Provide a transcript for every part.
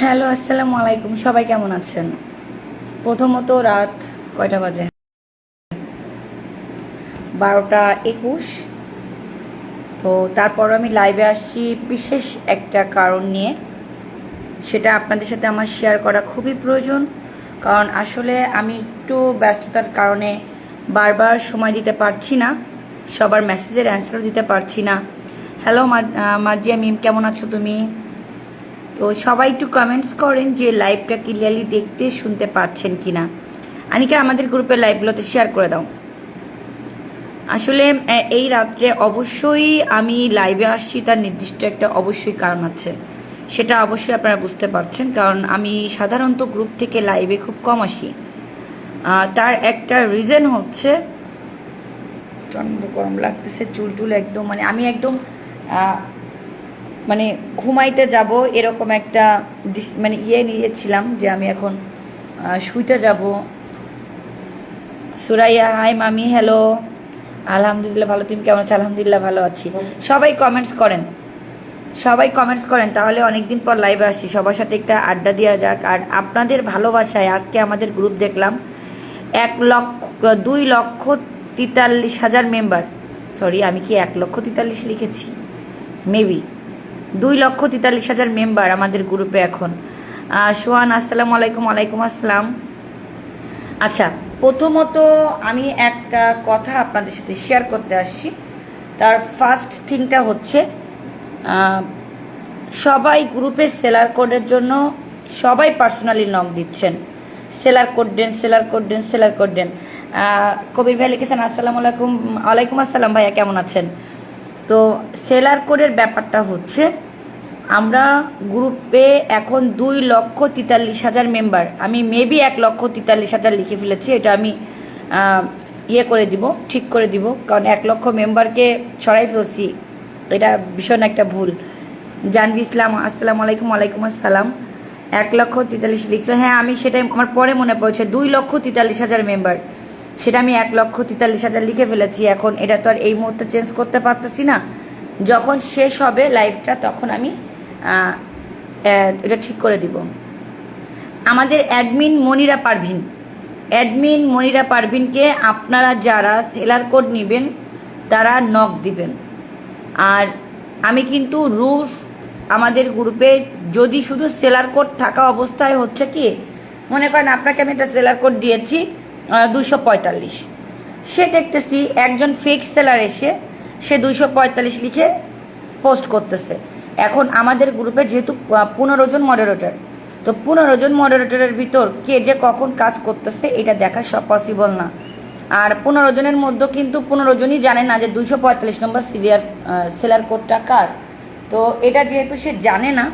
Hello, আসসালামু আলাইকুম। সবাই কেমন আছেন? প্রথমত রাত কয়টা বাজে? 12টা 21। তো তারপর আমি লাইভে আসছি বিশেষ একটা কারণ নিয়ে। সেটা আপনাদের সাথে আমার শেয়ার করা খুবই প্রয়োজন, কারণ আসলে আমি একটু ব্যস্ততার কারণে বারবার সময় দিতে পারছি না, সবার মেসেজের অ্যান্সারও দিতে পারছি না। হ্যালো মার্জিয়া মিম, কেমন আছো তুমি? তো সবাই একটু কমেন্টস করেন যে লাইভটা ক্লিয়ারলি দেখতে শুনতে পাচ্ছেন কিনা। আনিকা, আমাদের গ্রুপের লাইভগুলোতে শেয়ার করে দাও। আসলে এই রাত্রে অবশ্যই আমি লাইভে আসছি, তার নির্দিষ্ট একটা অবশ্যই কারণ আছে, সেটা অবশ্যই আপনারা বুঝতে পারছেন, কারণ আমি সাধারণত গ্রুপ থেকে লাইভে খুব কম আসি। তার একটা রিজন হচ্ছে প্রচণ্ড গরম লাগতেছে, চুল একদম আমি একদম ঘুমাইতে যাব এরকম একটা নিয়েছিলাম যে আমি এখন শুইতে যাব। সুরাইয়া, হাই মামি, হ্যালো। আলহামদুলিল্লাহ ভালো, তুমি কেমন আছো? আলহামদুলিল্লাহ ভালো আছি। সবাই কমেন্টস করেন, তাহলে অনেকদিন পর লাইভে আসি, সবার সাথে একটা আড্ডা দেওয়া যাক। আর আপনাদের ভালোবাসায় আজকে আমাদের গ্রুপ দেখলাম 2,43,000 মেম্বার। সরি, আমি কি 1,43,000 লিখেছি? মেবি 2,43,000 মেম্বার আমাদের গ্রুপে এখন। সোহান, আসসালামু আলাইকুম। ওয়ালাইকুম আসসালাম। আচ্ছা, প্রথমত আমি একটা কথা আপনাদের সাথে শেয়ার করতে আসছি। তার ফার্স্ট থিংটা হচ্ছে, সবাই গ্রুপে সেলার কোডের জন্য সবাই পার্সোনালি নক দিচ্ছেন, সেলার কোড দেন। কবির ভাই লিখেছেন আসসালামু আলাইকুম। ওয়ালাইকুম আসসালাম ভাইয়া, কেমন আছেন? তো সেলার কোডের ব্যাপারটা হচ্ছে, আমরা গ্রুপে এখন 2,43,000 মেম্বার। আমি মেবি 1,43,000 লিখে ফেলেছি, এটা আমি ঠিক করে দিব, কারণ 1 লক্ষ মেম্বারকে ছড়াই ফেলছি, এটা ভীষণ একটা ভুল। জানবি ইসলাম, আসসালামু আলাইকুম। ওয়ালাইকুম আসসালাম। 1,43,000 লিখছো? হ্যাঁ, আমি সেটাই আমার পরে মনে পড়েছে, 2,43,000 মেম্বার, সেটা আমি 1,43,000 লিখে ফেলেছি। এখন এটা তো আর এই মুহূর্তে চেঞ্জ করতে পারতেছি না, যখন শেষ হবে লাইভটা তখন আমি এটা ঠিক করে দিব। আমাদের অ্যাডমিন মনিরা পারভিনকে আপনারা যারা সেলার কোড নেবেন তারা নক দিবেন। আর আমি কিন্তু রুলস আমাদের গ্রুপে, যদি শুধু সেলার কোড থাকা অবস্থায় হচ্ছে কি, মনে করেন আপনাকে আমি একটা সেলার কোড দিয়েছি 245, সে দেখতেছি একজন ফেক সেলার এসে সে 245 লিখে পোস্ট করতেছে। এখন আমাদের গ্রুপে যেহেতু 15 জন মডারেটর, তো 15 জন মডারেটরের ভিতর কে যে কখন কাজ করতেছে এটা দেখা সব পসিবল না। আর 15 জনের মধ্যে কিন্তু 15 জনই জানে না যে 245 নম্বর সেলার কোডটা কার। তো এটা যেহেতু সে জানে না,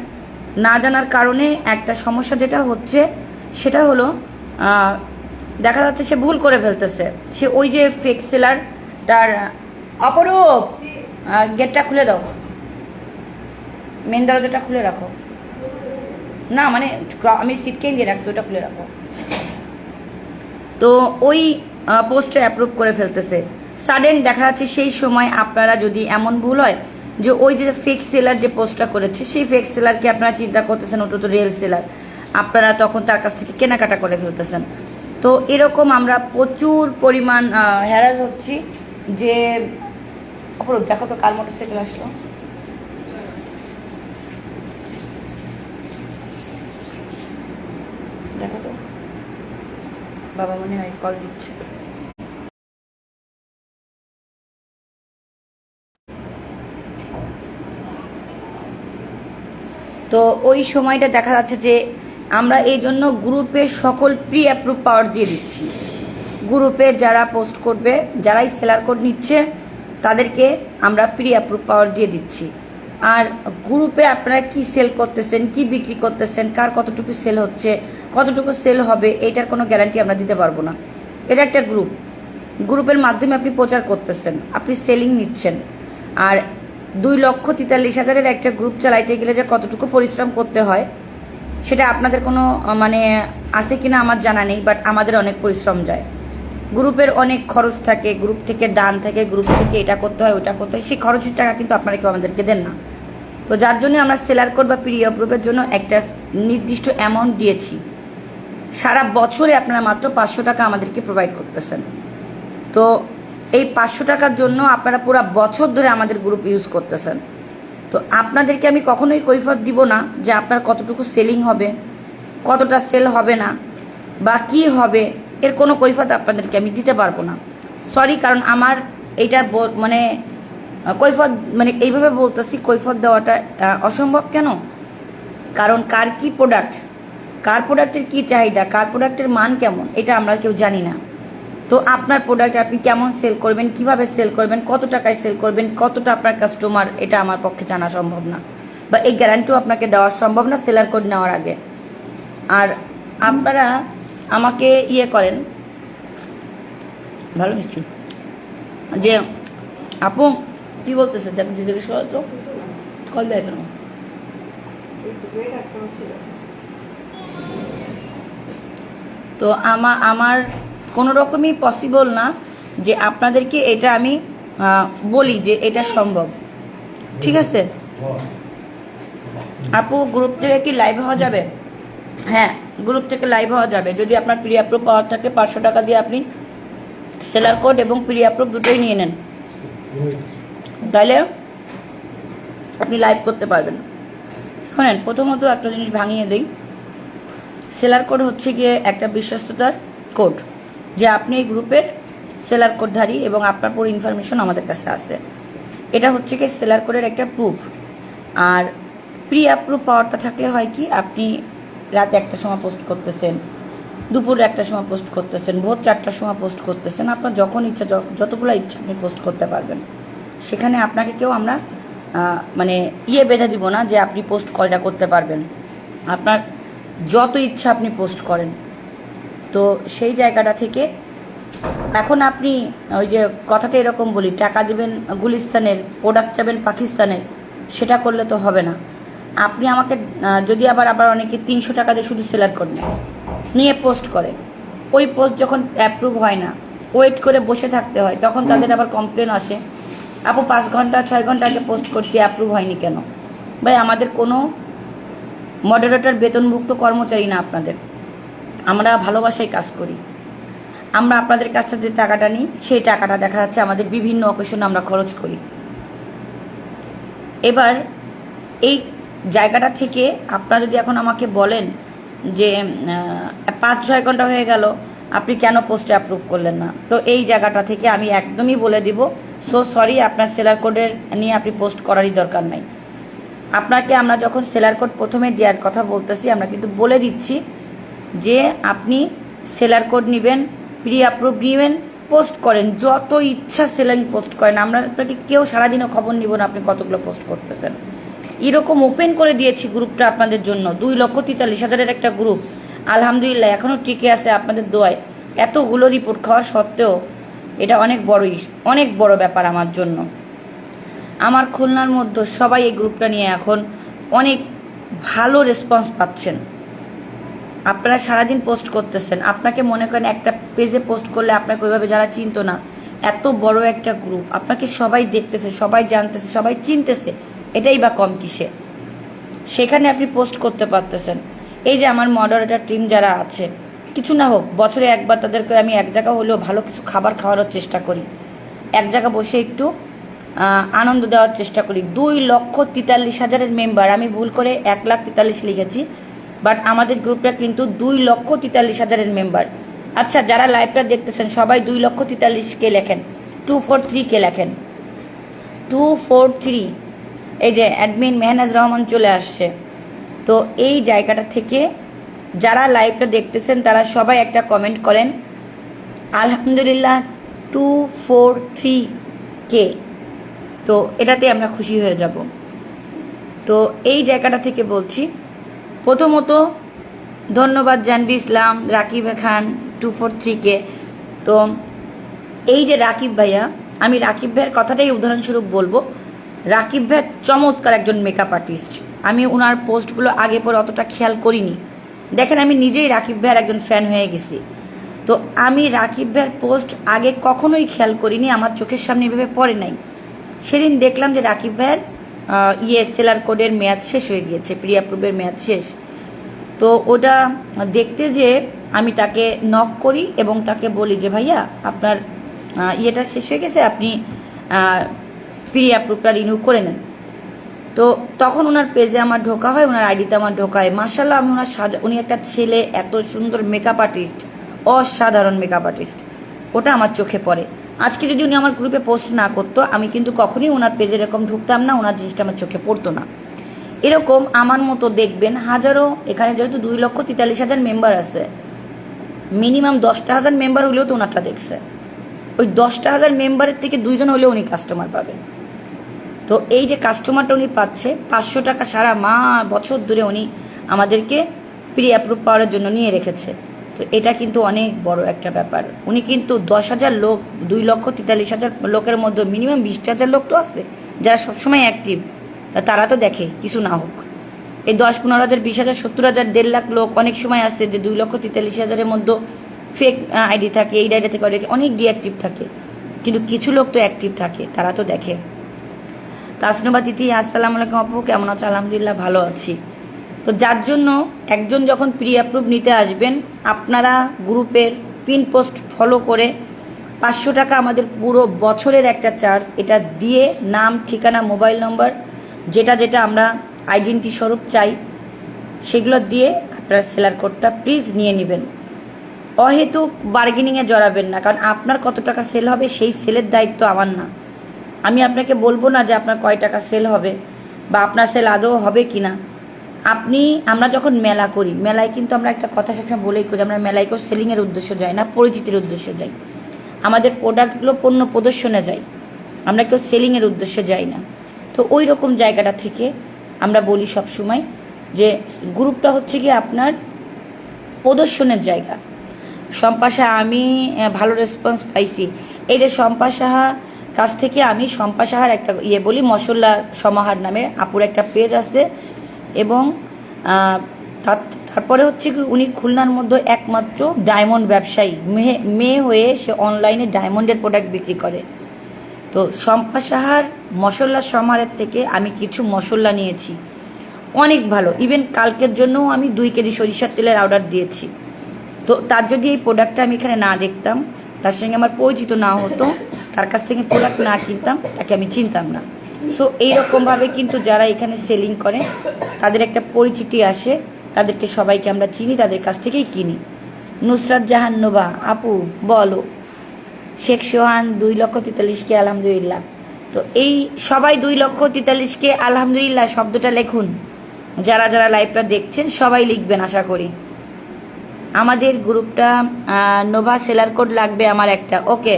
না জানার কারণে একটা সমস্যা যেটা হচ্ছে সেটা হলো, দেখা যাচ্ছে সে ভুল করে ফেলতেছে। সে ওই যে ফেক সেলার, তার অপরূপ, গেটটা খুলে দাও, মেন দরজাটা খুলে রাখো। না আমি সিটকে দিয়ে রাখছি, ওটা খুলে রাখো। তো ওই পোস্টটা অ্যাপ্রুভ করে ফেলতেছে সাডেন। দেখা যাচ্ছে সেই সময় আপনারা যদি এমন ভুল হয় যে ওই যে ফেক সেলার যে পোস্টটা করেছে সেই ফেক সেলারকে আপনারা চিন্তা করতেছেন ওটা তো রিয়েল সেলার, আপনারা তখন তার কাছ থেকে কেনাকাটা করে ফেলতেছেন। তো এরকম আমরা প্রচুর পরিমাণ হ্যারাস হচ্ছি। যে অপরূপ, দেখো তো কার মোটরসাইকেল আসলো। দেখো তো, বাবা মনে হয় কল দিচ্ছে। তো ওই সময়টা দেখা যাচ্ছে যে আমরা এই জন্য গ্রুপে সকল প্রি অ্যাপ্রুভ পাওয়ার দিয়ে দিচ্ছি। গ্রুপে যারা পোস্ট করবে, যারাই সেলার কোড নিচ্ছে তাদেরকে আমরা প্রি অ্যাপ্রুভ পাওয়ার দিয়ে দিচ্ছি। আর গ্রুপে আপনারা কি সেল করতেছেন, কি বিক্রি করতেছেন, কার কতটুকু সেল হচ্ছে, কতটুকু সেল হবে, এইটার কোনো গ্যারান্টি আমরা দিতে পারবো না। এটা একটা গ্রুপের মাধ্যমে আপনি প্রচার করতেছেন, আপনি সেলিং নিচ্ছেন। আর 2,43,000 একটা গ্রুপ চালাইতে গেলে যে কতটুকু পরিশ্রম করতে হয় সেটা আপনাদের কোনো আছে কিনা আমার জানা নেই, বাট আমাদের অনেক পরিশ্রম যায়। গ্রুপের অনেক খরচ থাকে, গ্রুপ থেকে দান থাকে, গ্রুপ থেকে এটা করতে হয় ওটা করতে হয়, সেই খরচের টাকা কিন্তু আপনারা কেউ আমাদেরকে দেন না। তো যার জন্য আমরা সেলার কোড বা প্রি অ্যাপ্রুভের জন্য একটা নির্দিষ্ট অ্যামাউন্ট দিয়েছি। সারা বছরে আপনারা মাত্র 500 টাকা আমাদেরকে প্রোভাইড করতেছেন। তো এই 500 টাকার জন্য আপনারা পুরো বছর ধরে আমাদের গ্রুপ ইউজ করতেছেন। তো আপনাদেরকে আমি কখনোই কৈফিয়ত দিব না যে আপনার কতটুকু সেলিং হবে, কতটা সেল হবে না বা কি হবে, এর কোনো কৈফিয়ত আপনাদেরকে আমি দিতে পারবো না। সরি, কারণ আমার এইটা মানে কৈফিয়ত মানে এইভাবে বলতেছি, কৈফিয়ত দেওয়াটা অসম্ভব। কেন? কারণ কার কি প্রোডাক্ট, কার প্রোডাক্টের কি চাহিদা, কার প্রোডাক্টের মান কেমন, এটা আমরা কেউ জানি না। তো আপনার প্রোডাক্ট আপনি কেমন সেল করবেন, কিভাবে সেল করবেন, কত টাকায় সেল করবেন, কতটা আপনার কাস্টমার, এটা আমার পক্ষে জানা সম্ভব না, বা এই গ্যারান্টিও আপনাকে দেওয়া সম্ভব না সেলার কোড নেওয়ার আগে। আর আপনারা আমাকে করেন, ভালো মিষ্টি, যে আপু কি বলতেছে, দেখুন জিজ্ঞেস করো তো, কল দেয় কেন? তো আমার কোনো রকমই পসিবল না যে আপনাদেরকে এটা আমি বলি যে এটা সম্ভব। ঠিক আছে আপু, গ্রুপ থেকে কি লাইভ হওয়া যাবে? হ্যাঁ, গ্রুপ থেকে লাইভ হওয়া যাবে যদি আপনার প্রি অ্যাপ্রুভ পাওয়ার থাকে। 500 টাকা দিয়ে আপনি সেলার কোড এবং প্রি অ্যাপ্রুভ দুটোই নিয়ে নেন, তাহলে আপনি লাইভ করতে পারবেন। শোনেন, প্রথমত একটা জিনিস ভাঙিয়ে দিই। সেলার কোড হচ্ছে গিয়ে একটা বিশ্বস্ততার কোড, যে আপনি এই গ্রুপের সেলার কোডধারী এবং আপনার পুরো ইনফরমেশন আমাদের কাছে আছে। এটা হচ্ছে কি সেলার কোডের একটা প্রুফ। আর প্রি অ্যাপ্রুভ পাওয়ারটা থাকলে হয় কি, আপনি রাত 1টার সময় পোস্ট করতেছেন, দুপুর 1টার সময় পোস্ট করতেছেন, ভোর 4টার সময় পোস্ট করতেছেন, আপনার যখন ইচ্ছা যতগুলো ইচ্ছা আপনি পোস্ট করতে পারবেন। সেখানে আপনাকে কেউ আমরা মানে বেঁধে দিব না যে আপনি পোস্ট কয়টা করতে পারবেন, আপনার যত ইচ্ছা আপনি পোস্ট করেন। তো সেই জায়গাটা থেকে এখন আপনি ওই যে কথাটা এরকম বলি, টাকা দিবেন গুলিস্তানের, প্রোডাক্ট চাবেন পাকিস্তানের, সেটা করলে তো হবে না। আপনি আমাকে যদি আবার অনেকে 300 টাকা দিয়ে শুধু সেলার কোড নিয়ে পোস্ট করে, ওই পোস্ট যখন অ্যাপ্রুভ হয় না, ওয়েট করে বসে থাকতে হয়, তখন তাদের আবার কমপ্লেন আসে, আপু 5 ঘন্টা 6 ঘন্টা আগে পোস্ট করছি, অ্যাপ্রুভ হয়নি কেন? ভাই, আমাদের কোনো মডারেটর বেতনভুক্ত কর্মচারী না আপনাদের, আমরা ভালোবাসায় কাজ করি। আমরা আপনাদের কাছ থেকে যে টাকাটা নিই, সেই টাকাটা দেখা যাচ্ছে আমাদের বিভিন্ন অকেশনে আমরা খরচ করি। এবার এই জায়গাটা থেকে আপনারা যদি এখন আমাকে বলেন যে 5-6 ঘন্টা হয়ে গেল, আপনি কেন পোস্টে অ্যাপ্রুভ করলেন না, তো এই জায়গাটা থেকে আমি একদমই বলে দিব, সো সরি, আপনার সেলার কোডের নিয়ে আপনি পোস্ট করারই দরকার নাই। আপনাকে আমরা যখন সেলার কোড প্রথমে দেওয়ার কথা বলতেছি, আমরা কিন্তু বলে দিচ্ছি যে আপনি সেলার কোড নেবেন, প্রি অ্যাপ্রুভ নেবেন, পোস্ট করেন, যত ইচ্ছা সেলিং পোস্ট করেন। আমরা আপনাকে কেউ সারাদিনও খবর নিব না আপনি কতগুলো পোস্ট করতেছেন। এরকম ওপেন করে দিয়েছি গ্রুপটা আপনাদের জন্য, 2,43,000-এর একটা গ্রুপ, আলহামদুলিল্লাহ এখনও টিকে আছে আপনাদের দোয়ায়। এতগুলো রিপোর্ট খাওয়া সত্ত্বেও এটা অনেক বড় ব্যাপার আমার জন্য। আমার খুলনার মধ্যে সবাই এই গ্রুপটা নিয়ে এখন অনেক ভালো রেসপন্স পাচ্ছেন। আপনারা সারাদিন পোস্ট করতেছেন, আপনাকে মনে করেন একটা পেজে পোস্ট করলে আপনাকে ওইভাবে যারা চিনতো না, এত বড় একটা গ্রুপ, আপনাকে সবাই দেখতেছে, সবাই জানতেছে, সবাই চিনতেছে, এটাই বা কম কিসে? সেখানে আপনি পোস্ট করতে পারতেছেন। এই যে আমার মডারেটর টিম যারা আছে, কিছু না হোক বছরে একবার তাদেরকে আমি এক জায়গা হলেও ভালো কিছু খাবার খাওয়ানোর চেষ্টা করি, এক জায়গা বসে একটু আনন্দ দেওয়ার চেষ্টা করি। 2,43,000-এর মেম্বার, আমি ভুল করে 1,43,000 লিখেছি, বাট আমাদের গ্রুপটা কিন্তু 2,43,000-এর মেম্বার। আচ্ছা, যারা লাইভটা দেখতেছেন সবাই 2,43,000-কে লেখেন, 243-কে লেখেন, 243। এই যে অ্যাডমিন মেহনাজ রহমান চলে আসছে। তো এই জায়গাটা থেকে যারা লাইভটা দেখতেছেন তারা সবাই একটা কমেন্ট করেন, আলহামদুলিল্লাহ 243K। তো এটাতে আমরা খুশি হয়ে যাব। তো এই জায়গাটা থেকে বলছি, প্রথমত ধন্যবাদ জানবি ইসলাম, রাকিব খান 243K। তো এই যে রাকিব ভাইয়া, আমি রাকিব ভাইয়ের কথাটাই উদাহরণস্বরূপ বলবো। রাকিব ভাই চমৎকার একজন মেকআপ আর্টিস্ট। আমি ওনার পোস্টগুলো আগে পরে অতটা খেয়াল করিনি, দেখেন আমি নিজেই রাকিব ভাইয়ের একজন ফ্যান হয়ে গেছি। তো আমি রাকিব ভাইয়ের পোস্ট আগে কখনোই খেয়াল করিনি, আমার চোখের সামনে এভাবে পড়ে নাই। সেদিন দেখলাম যে রাকিব ভাইয়ের সেলার কোডের মেয়াদ শেষ হয়ে গিয়েছে, প্রি অ্যাপ্রুভের মেয়াদ শেষ। তো ওটা দেখতে যে আমি তাকে নক করি এবং তাকে বলি যে ভাইয়া আপনার ইয়েটা শেষ হয়ে গেছে, আপনি প্রি অ্যাপ্রুভটা রিনিউ করে নেন। তো তখন ওনার পেজে আমার ঢোকা হয়, ওনার আইডিতে আমার ঢোকায়। মার্শাল্লাহ, আমি ওনার উনি একটা ছেলে, এত সুন্দর মেকআপ আর্টিস্ট, অসাধারণ মেকআপ আর্টিস্ট, ওটা আমার চোখে পড়ে। আজকে যদি উনি আমার গ্রুপে পোস্ট না করতো, আমি কিন্তু কখনোই ওনার পেজে এরকম ঢুকতাম না, ওনার জিনিসটা আমার চোখে পড়তো না। এরকম আমার মতো দেখবেন হাজারো, এখানে যেহেতু 2,43,000 মেম্বার আছে, মিনিমাম 10,000 মেম্বার হলেও তো ওনারটা দেখছে। ওই 10,000 মেম্বারের থেকে 2 জন হলেও উনি কাস্টমার পাবে। তো এই যে কাস্টমারটা উনি পাচ্ছে, 500 টাকা সারা বছর ধরে উনি আমাদেরকে প্রি অ্যাপ্রুভ পাওয়ার জন্য নিয়ে রেখেছে। তো এটা কিন্তু অনেক বড় একটা ব্যাপার। উনি কিন্তু 10,000 লোক, 2,43,000 লোকের মধ্যে মিনিমাম 20,000 লোক তো আছে যারা সবসময় অ্যাক্টিভ, তারা তো দেখে কিছু না হোক। এই 10-15,000, 20,000, 70,000, 1.5 লাখ লোক অনেক সময় আসছে যে 2,43,000-এর মধ্যে ফেক আইডি থাকে, এই আইডি থেকে অনেক ডিঅ্যাক্টিভ থাকে, কিন্তু কিছু লোক তো অ্যাক্টিভ থাকে, তারা তো দেখে। তাসনুবা তিথি, আসসালামু আলাইকুম আপু, কেমন আছো? আলহামদুলিল্লাহ ভালো আছি। তো যার জন্য একজন যখন প্রি অ্যাপ্রুভ নিতে আসবেন, আপনারা গ্রুপের পিন পোস্ট ফলো করে 500 টাকা আমাদের পুরো বছরের একটা চার্জ, এটা দিয়ে নাম, ঠিকানা, মোবাইল নম্বর, যেটা যেটা আমরা আইডেন্টি স্বরূপ চাই, সেগুলো দিয়ে আপনারা সেলার কোডটা প্লিজ নিয়ে নেবেন। অহেতুক বার্গেনিংয়ে জড়াবেন না, কারণ আপনার কত টাকা সেল হবে সেই সেলের দায়িত্ব আমার না। আমি আপনাকে বলবো না যে আপনার কয় টাকা সেল হবে বা আপনার সেল আদৌ হবে কি না। আমরা যখন মেলা করি, মেলায় কিন্তু আমরা একটা কথা সবসময় বলেই করি, আমরা মেলায় কেউ সেলিংয়ের উদ্দেশ্য যাই না, পরিচিতির উদ্দেশ্যে যাই। আমাদের প্রোডাক্টগুলো পণ্য প্রদর্শনে যাই, আমরা কেউ সেলিংয়ের উদ্দেশ্যে যাই না। তো ওই রকম জায়গাটা থেকে আমরা বলি সবসময় যে গ্রুপটা হচ্ছে কি আপনার প্রদর্শনের জায়গা। শম্পা সাহা, আমি ভালো রেসপন্স পাইছি। এই যে শম্পা সাহা কাছ থেকে আমি শম্পা সাহার একটা বলি, মশলা সমাহার নামে আপুর একটা পেজ আছে, এবং তারপরে হচ্ছে কি উনি খুলনার মধ্যে একমাত্র ডায়মন্ড ব্যবসায়ী, মেয়ে হয়ে সে অনলাইনে ডায়মন্ডের প্রোডাক্ট বিক্রি করে। তো শম্পা সাহার মশলা সমাহারের থেকে আমি কিছু মশলা নিয়েছি, অনেক ভালো। ইভেন কালকের জন্যও আমি 2 কেজি সরিষার তেলের অর্ডার দিয়েছি। তো তার যদি এই প্রোডাক্টটা আমি এখানে না দেখতাম, তার সঙ্গে আমার পরিচিত না হতো, তার কাছ থেকে প্রোডাক্ট না কিনতাম, তাকে আমি চিনতাম না। সো এইরকমভাবে কিন্তু যারা এখানে সেলিং করে তাদের একটা পরিচিতি আসে, তাদেরকে সবাইকে আমরা চিনি, তাদের কাছ থেকেই কিনি। নুসরাত জাহান নোভা আপু বলো। শেখ সোহান 2,43,000 আলহামদুলিল্লাহ। তো এই সবাই 2,43,000 আলহামদুলিল্লাহ শব্দটা লিখুন, যারা যারা লাইভটা দেখছেন সবাই লিখবেন আশা করি। আমাদের গ্রুপটা নোভা সেলার কোড লাগবে আমার একটা, ওকে।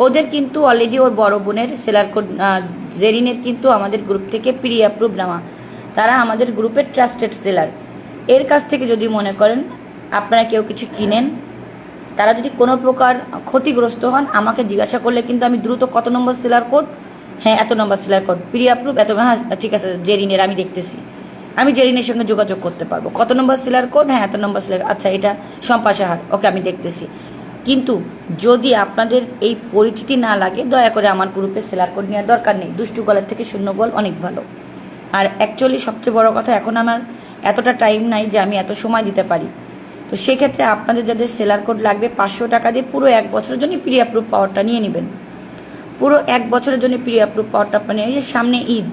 ওদের কিন্তু অলরেডি ওর বড় বোনের সেলার কোড, জেরিনের কিন্তু আমাদের গ্রুপ থেকে প্রি অ্যাপ্রুভ নেওয়া, তারা আমাদের গ্রুপের ট্রাস্টেড সেলার। এর কাছ থেকে যদি মনে করেন আপনারা কেউ কিছু কিনেন, তারা যদি কোনো প্রকার ক্ষতিগ্রস্ত হন, আমাকে জিজ্ঞাসা করলে কিন্তু আমি দ্রুত কত নম্বর সেলার কোড, হ্যাঁ এত নম্বর সেলার কোড, প্রি অ্যাপ্রুভ এত, হ্যাঁ ঠিক আছে জেরিনের, আমি দেখতেছি, আমি জেরিনের সঙ্গে যোগাযোগ করতে পারবো। কত নম্বর সেলার কোড, হ্যাঁ এত নম্বর সেলার, আচ্ছা এটা শম্পা সাহার, ওকে আমি দেখতেছি। কিন্তু যদি আপনাদের এই পরিচিতি না লাগে, দয়া করে আমার গ্রুপে সেলার কোড নেওয়ার দরকার নেই। দুষ্টু গলের থেকে শূন্য গল অনেক ভালো। আর অ্যাকচুয়ালি সবচেয়ে বড় কথা, এখন আমার এতটা টাইম নাই যে আমি এত সময় দিতে পারি। তো সেক্ষেত্রে আপনাদের যাদের সেলার কোড লাগবে, 500 টাকা দিয়ে পুরো 1 বছরের জন্য প্রি অ্যাপ্রুভ পাওয়ারটা নিয়ে নেবেন। পুরো 1 বছরের জন্য প্রি অ্যাপ্রুভ পাওয়ারটা আপনি নিয়ে, সামনে ঈদ,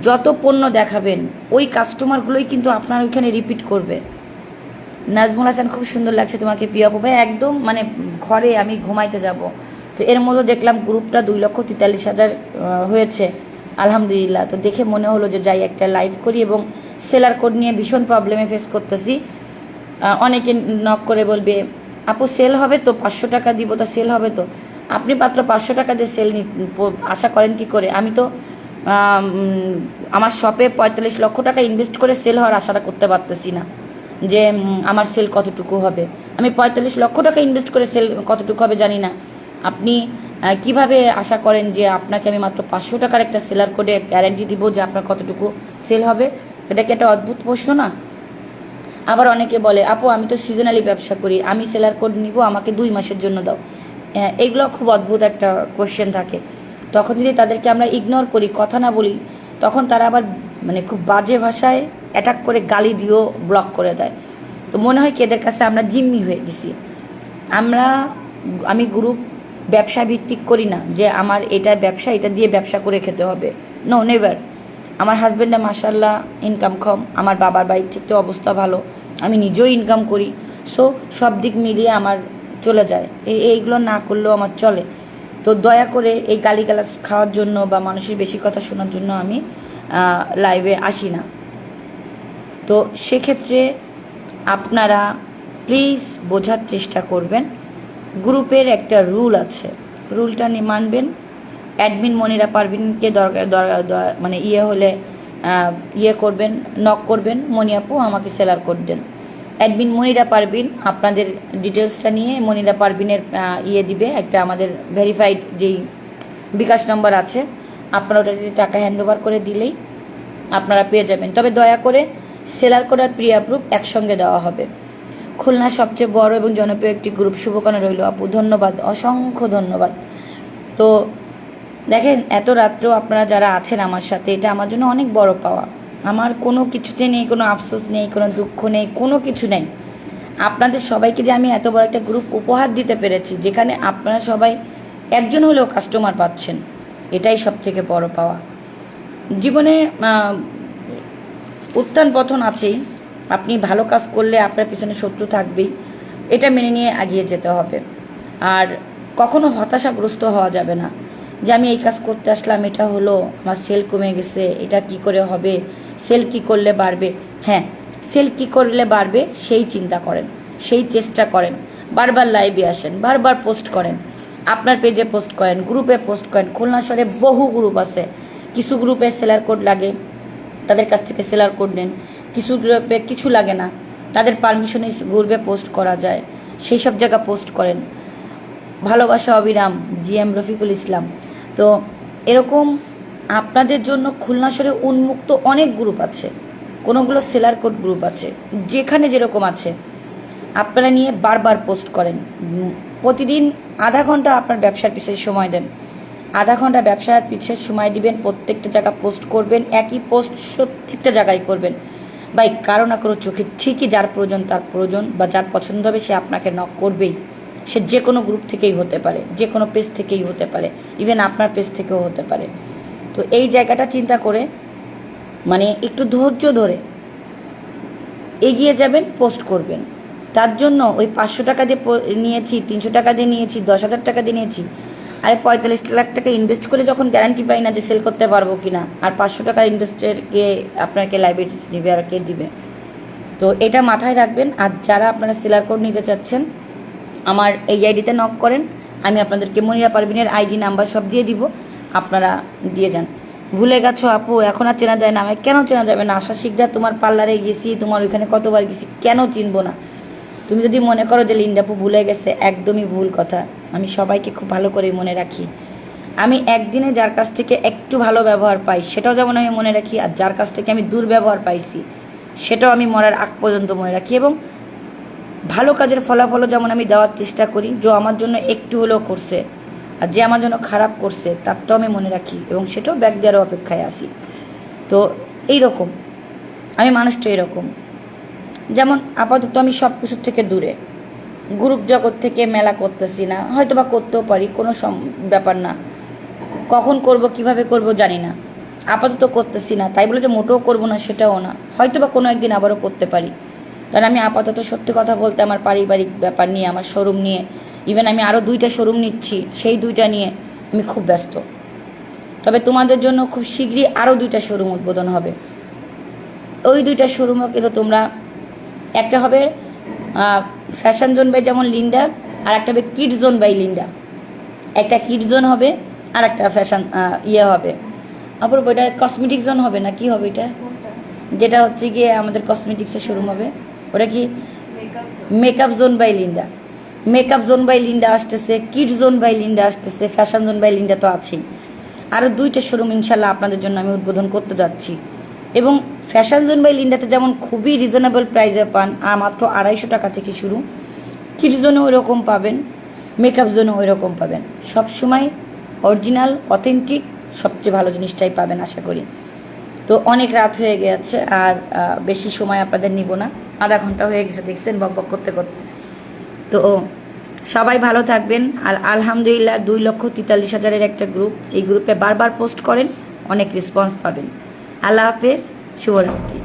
যত পণ্য দেখাবেন ওই কাস্টমারগুলোই কিন্তু আপনার ওইখানে রিপিট করবে। নাজমুল হাসান, খুব সুন্দর লাগছে তোমাকে প্রিয় আপু ভাই, একদম মানে ঘরে আমি ঘুমাইতে যাব। তো এর মধ্যে দেখলাম গ্রুপটা 2,43,000 হয়েছে আলহামদুলিল্লাহ। তো দেখে মনে হলো যে যাই একটা লাইভ করি, এবং সেলার কোড নিয়ে ভীষণ প্রবলেমে ফেস করতেছি। অনেকে নক করে বলবে আপু সেল হবে তো, 500 টাকা দিব তো সেল হবে তো। আপনি মাত্র 500 টাকা দিয়ে সেল আশা করেন কি করে? আমি তো আমার শপে 45 লক্ষ টাকা ইনভেস্ট করে সেল হওয়ার আশাটা করতে পারতেছি না যে আমার সেল কতটুকু হবে। আমি 45 লক্ষ টাকা ইনভেস্ট করে সেল কতটুকু হবে জানি না। আপনি কিভাবে আশা করেন যে আপনাকে আমি মাত্র 500 টাকার একটা সেলার কোডে গ্যারান্টি দিব যে আপনার কতটুকু সেল হবে? এটা কি একটা অদ্ভুত প্রশ্ন না? আবার অনেকে বলে আপু আমি তো সিজনালি ব্যবসা করি, আমি সেলার কোড নিব, আমাকে 2 মাসের জন্য দাও। এগুলো খুব অদ্ভুত একটা কোশ্চেন থাকে। তখন যদি তাদেরকে আমরা ইগনোর করি, কথা না বলি, তখন তারা আবার মানে খুব বাজে ভাষায় অ্যাটাক করে গালি দিয়েও ব্লক করে দেয়। তো মনে হয় কি এদের কাছে আমরা জিম্মি হয়ে গেছি। আমি গ্রুপ ব্যবসা ভিত্তিক করি না যে আমার এটা ব্যবসা, এটা দিয়ে ব্যবসা করে খেতে হবে, নো নেভার। আমার হাজব্যান্ডটা মাশাল্লাহ ইনকাম কম, আমার বাবার বাড়ির থেকে অবস্থা ভালো, আমি নিজেও ইনকাম করি, সো সব দিক মিলিয়ে আমার চলে যায়, এইগুলো না করলেও আমার চলে। তো দয়া করে এই গালিগালাজ খাওয়ার জন্য বা মানুষের বেশি কথা শোনার জন্য আমি লাইভে আসি না। তো সেক্ষেত্রে আপনারা প্লিজ বোঝার চেষ্টা করবেন, গ্রুপের একটা রুল আছে, রুলটা মানবেন। অ্যাডমিন মনিরা পারভিনকে মানে হলে করবেন, নক করবেন, মনি আপু আমাকে সেলার কোড দেন। অ্যাডমিন মনিরা পারভিন আপনাদের ডিটেলসটা নিয়ে মনিরা পারভিনের দিবে, একটা আমাদের ভেরিফাইড যেই বিকাশ নম্বর আছে, আপনারা ওটা টাকা হ্যান্ড ওভার করে দিলেই আপনারা পেয়ে যাবেন। তবে দয়া করে সেলার কোড আর প্রি অ্যাপ্রুভ একসঙ্গে দেওয়া হবে। খুলনার সবচেয়ে বড় এবং জনপ্রিয় একটি গ্রুপ, শুভকামনা রইল আপু, ধন্যবাদ, অসংখ্য ধন্যবাদ। তো দেখেন এত রাত্রেও আপনারা যারা আছেন আমার সাথে, এটা আমার জন্য অনেক বড় পাওয়া। আমার কোনো কিছুতে নেই, কোনো আফসোস নেই, কোনো দুঃখ নেই, কোনো কিছু নেই। আপনাদের সবাইকে যে আমি এত বড় একটা গ্রুপ উপহার দিতে পেরেছি, যেখানে আপনারা সবাই একজন হলেও কাস্টমার পাচ্ছেন, এটাই সব থেকে বড় পাওয়া। জীবনে উত্থান পতন আছেই, আপনি ভালো কাজ করলে আপনার পিছনে শত্রু থাকবেই, এটা মেনে নিয়ে এগিয়ে যেতে হবে। আর কখনো হতাশাগ্রস্ত হওয়া যাবে না যে আমি এই কাজ করতে আসলাম, এটা হলো, আমার সেল কমে গেছে, এটা কি করে হবে, সেল কি করলে বাড়বে। হ্যাঁ, সেল কি করলে বাড়বে সেই চিন্তা করেন, সেই চেষ্টা করেন, বারবার লাইভে আসেন, বারবার পোস্ট করেন, আপনার পেজে পোস্ট করেন, গ্রুপে পোস্ট করেন। খুলনা শহরে বহু গ্রুপ আছে, কিছু গ্রুপে সেলার কোড লাগে, তাদের কাছ থেকে সেলার কোড নেন। কিছু গ্রুপে কিছু লাগে না, তাদের পারমিশনে গ্রুপে পোস্ট করা যায়, সেই সব জায়গা পোস্ট করেন। ভালোবাসা অবিরাম, জিএম রফিকুল ইসলাম। তো এরকম আপনাদের জন্য খুলনা শহরে উন্মুক্ত অনেক গ্রুপ আছে, কোনোগুলো সেলার কোড গ্রুপ আছে, যেখানে যেরকম আছে আপনারা নিয়ে বারবার পোস্ট করেন। প্রতিদিন আধা ঘন্টা আপনার ব্যবসার পিছিয়ে সময় দেন, আধা ঘন্টা ব্যবসার পিছিয়ে সময় দিবেন, প্রত্যেকটা জায়গা পোস্ট করবেন, একই পোস্ট প্রত্যেকটা জায়গায় করবেন। ভাই কারো না কারো চোখে ঠিকই যার প্রয়োজন তার প্রয়োজন, বা যার পছন্দ হবে সে আপনাকে নক করবেই। সে যে কোনো গ্রুপ থেকেই হতে পারে, যে কোনো পেজ থেকেই হতে পারে, ইভেন আপনার পেজ থেকেও হতে পারে। তো এই জায়গাটা চিন্তা করে মানে একটু ধৈর্য ধরে এগিয়ে যাবেন, পোস্ট করবেন। তার জন্য ওই 500 টাকা দিয়ে নিয়েছি, 300 টাকা দিয়ে নিয়েছি, 10,000 টাকা দিয়ে নিয়েছি, আরে 45 লাখ টাকা ইনভেস্ট করে যখন গ্যারান্টি পাই না যে সেল করতে পারবো কিনা, আর 500 টাকা ইনভেস্টেরকে আপনাকে লাইব্রেরি দিবে আর কে দিবে। তো এটা মাথায় রাখবেন। আর যারা আপনারা সেলার কোড নিতে চাচ্ছেন, আমার এই আইডিতে নক করেন, আমি আপনাদেরকে মনিরা পারভিনের আইডি নাম্বার সব দিয়ে দিব, আপনারা দিয়ে যান। ভুলে গেছো আপু, এখন আর চেনা যায় না আমায়। কেন চেনা যাবে না? আশা শিকদার তোমার পার্লারে গেছি, তোমার ওইখানে কতবার গেছি, কেন চিনবো না? তুমি যদি মনে করো যে লিন্ডা আপু ভুলে গেছে, একদমই ভুল কথা। আমি সবাইকে খুব ভালো করে মনে রাখি। আমি একদিনে যার কাছ থেকে একটু ভালো ব্যবহার পাই সেটাও যেমন আমি মনে রাখি, আর যার কাছ থেকে আমি দুর্ব্যবহার পাইছি সেটাও আমি মরার আগ পর্যন্ত মনে রাখি। এবং ভালো কাজের ফলাফলও যেমন আমি দেওয়ার চেষ্টা করি, যে আমার জন্য একটু হলেও করছে, আর যে আমার জন্য খারাপ করছে তারটাও আমি মনে রাখি, এবং সেটাও ব্যাক দেওয়ার অপেক্ষায় আসি। তো এইরকম আমি মানুষটা এরকম। যেমন আপাতত আমি সব কিছুর থেকে দূরে, গ্রুপ জগৎ থেকে মেলা করতেছি না, হয়তো বা করতেও পারি, কোনো ব্যাপার না। কখন করব কিভাবে করব জানি না, আপাতত করতেছি না। তাই বলে যে মোটেও করব না সেটাও না, হয়তো বা কোনো একদিন আবারও করতে পারি। কারণ আমি আপাতত সত্যি কথা বলতে আমার পারিবারিক ব্যাপার নিয়ে, আমার শোরুম নিয়ে, ইভেন আমি আরও 2টা শোরুম নিচ্ছি, সেই 2টা নিয়ে আমি খুব ব্যস্ত। তবে তোমাদের জন্য খুব শীঘ্রই আরও 2টা শোরুম উদ্বোধন হবে। ওই 2টা শোরুমও কিন্তু তোমরা, একটা হবে ফ্যাশন জোন বাই যেমন লিন্ডা, আর একটা হবে কিড জোন বাই লিন্ডা। একটা কিড জোন হবে আর একটা ফ্যাশন হবে, অপর ওইটা কসমেটিক জোন হবে না, কি হবে এটা, যেটা হচ্ছে গিয়ে আমাদের কসমেটিক্সের শোরুম হবে, ওটা কি makeup zone by Linda. Makeup zone by Linda আসতেছে, কিড জোন বাই লিন্ডা আসতেছে, ফ্যাশন জোন বাই লিন্ডা তো আছেই। আরও 2টা শোরুম ইনশাল্লাহ আপনাদের জন্য আমি উদ্বোধন করতে যাচ্ছি। এবং ফ্যাশন জোন বাই লিন্ডাতে যেমন খুবই রিজনেবল প্রাইসে পান, আর মাত্র 250 টাকা থেকে শুরু, কিড জোনে ওই রকম পাবেন, মেকআপ জোনে ওই রকম পাবেন। সবসময় অরিজিনাল অথেন্টিক সবচেয়ে ভালো জিনিসটাই পাবেন আশা করি। তো অনেক রাত হয়ে গেছে, আর বেশি সময় আপনাদের নিব না, আধা ঘন্টা হয়ে গেছে দেখছেন বকবক করতে করতে। তো সবাই ভালো থাকবেন। আর আলহামদুলিল্লাহ 2,43,000-এর একটা গ্রুপ, এই গ্রুপে বারবার পোস্ট করেন, অনেক রেসপন্স পাবেন। আল্লাহ হাফেজ, শুভরাত্রি।